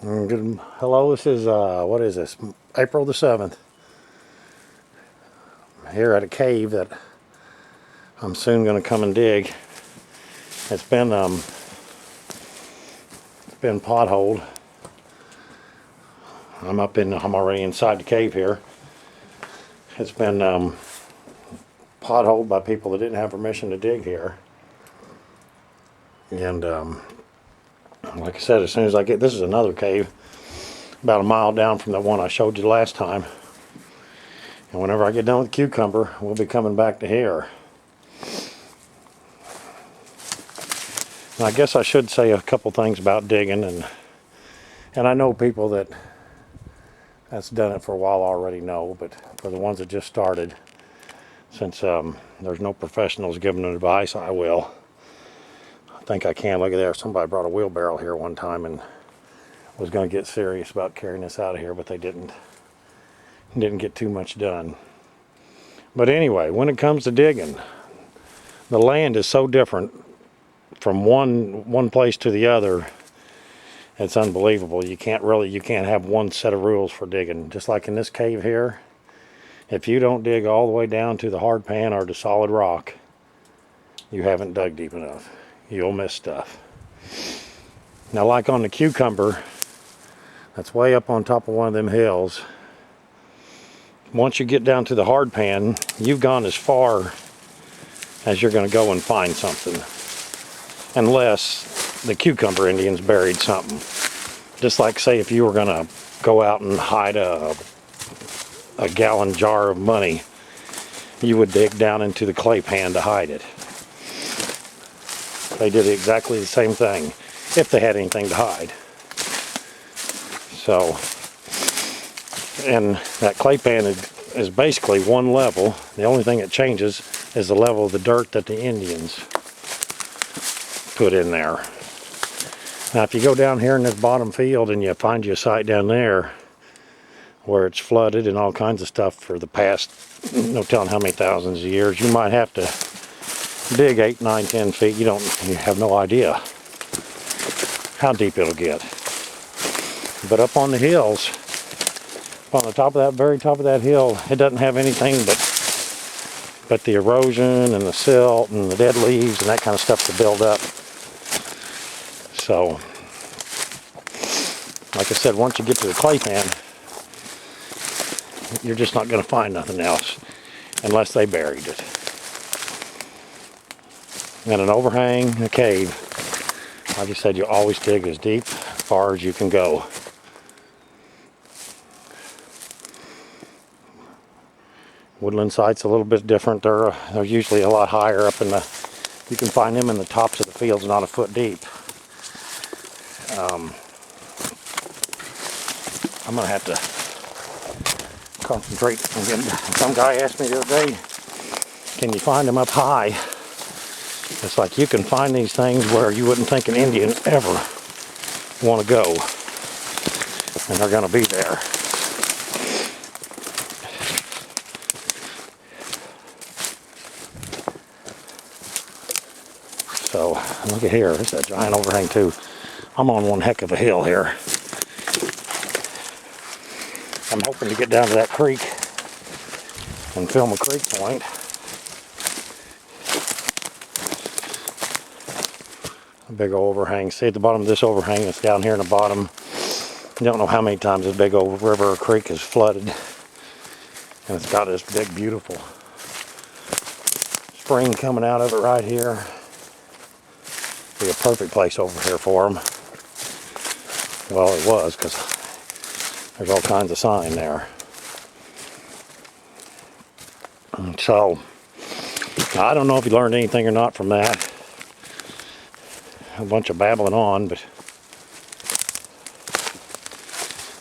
Hello, this is, what is this? April the 7th. Here at a cave that I'm soon going to come and dig. It's been potholed. I'm already inside the cave here. It's been potholed by people that didn't have permission to dig here. And like I said, as soon as I get, this is another cave about a mile down from the one I showed you last time. And whenever I get done with the cucumber, we'll be coming back to here. And I guess I should say a couple things about digging, and I know people that's done it for a while already know, but for the ones that just started, since there's no professionals giving advice, I will. I think I can. Look at there. Somebody brought a wheelbarrow here one time and was going to get serious about carrying this out of here, but they didn't get too much done. But anyway, when it comes to digging, the land is so different from one place to the other. It's unbelievable. You can't have one set of rules for digging. Just like in this cave here, if you don't dig all the way down to the hard pan or the solid rock, you haven't dug deep enough. You'll miss stuff. Now, like on the cucumber, that's way up on top of one of them hills. Once you get down to the hard pan, you've gone as far as you're going to go and find something. Unless the cucumber Indians buried something. Just like, say, if you were going to go out and hide a gallon jar of money, you would dig down into the clay pan to hide it. They did exactly the same thing, if they had anything to hide. So, and that clay pan is basically one level. The only thing that changes is the level of the dirt that the Indians put in there. Now, if you go down here in this bottom field and you find you a site down there where it's flooded and all kinds of stuff for the past, no telling how many thousands of years, you might have to dig 8, 9, 10 feet. You have no idea how deep it'll get. But up on the hills, on the top of that, very top of that hill, it doesn't have anything but the erosion and the silt and the dead leaves and that kind of stuff to build up. So, like I said, once you get to the clay pan, you're just not going to find nothing else unless they buried it. And an overhang, a cave, like I said, you always dig as deep, as far as you can go. Woodland sites a little bit different. They're usually a lot higher up in the. You can find them in the tops of the fields, not a foot deep. I'm gonna have to concentrate. Some guy asked me the other day, "Can you find them up high?" It's like you can find these things where you wouldn't think an Indian ever want to go, and they're gonna be there. So, look at here, there's that giant overhang too. I'm on one heck of a hill here. I'm hoping to get down to that creek and film a creek point. A big old overhang. See at the bottom of this overhang that's down here in the bottom. You don't know how many times this big old river or creek is flooded. And it's got this big, beautiful spring coming out of it right here. Be a perfect place over here for them. Well, it was, because there's all kinds of sign there. And so, I don't know if you learned anything or not from that. A bunch of babbling on, but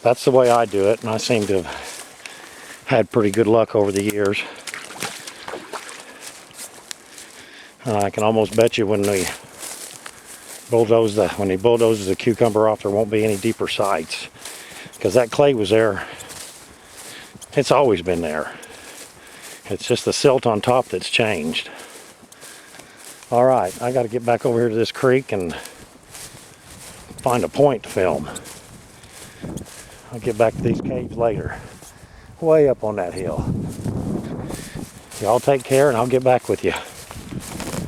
that's the way I do it, and I seem to have had pretty good luck over the years. I can almost bet you when he bulldozes the cucumber off, there won't be any deeper sites, because that clay was there. It's always been there. It's just the silt on top that's changed. All right, I got to get back over here to this creek and find a point to film. I'll get back to these caves later. Way up on that hill. Y'all take care and I'll get back with you.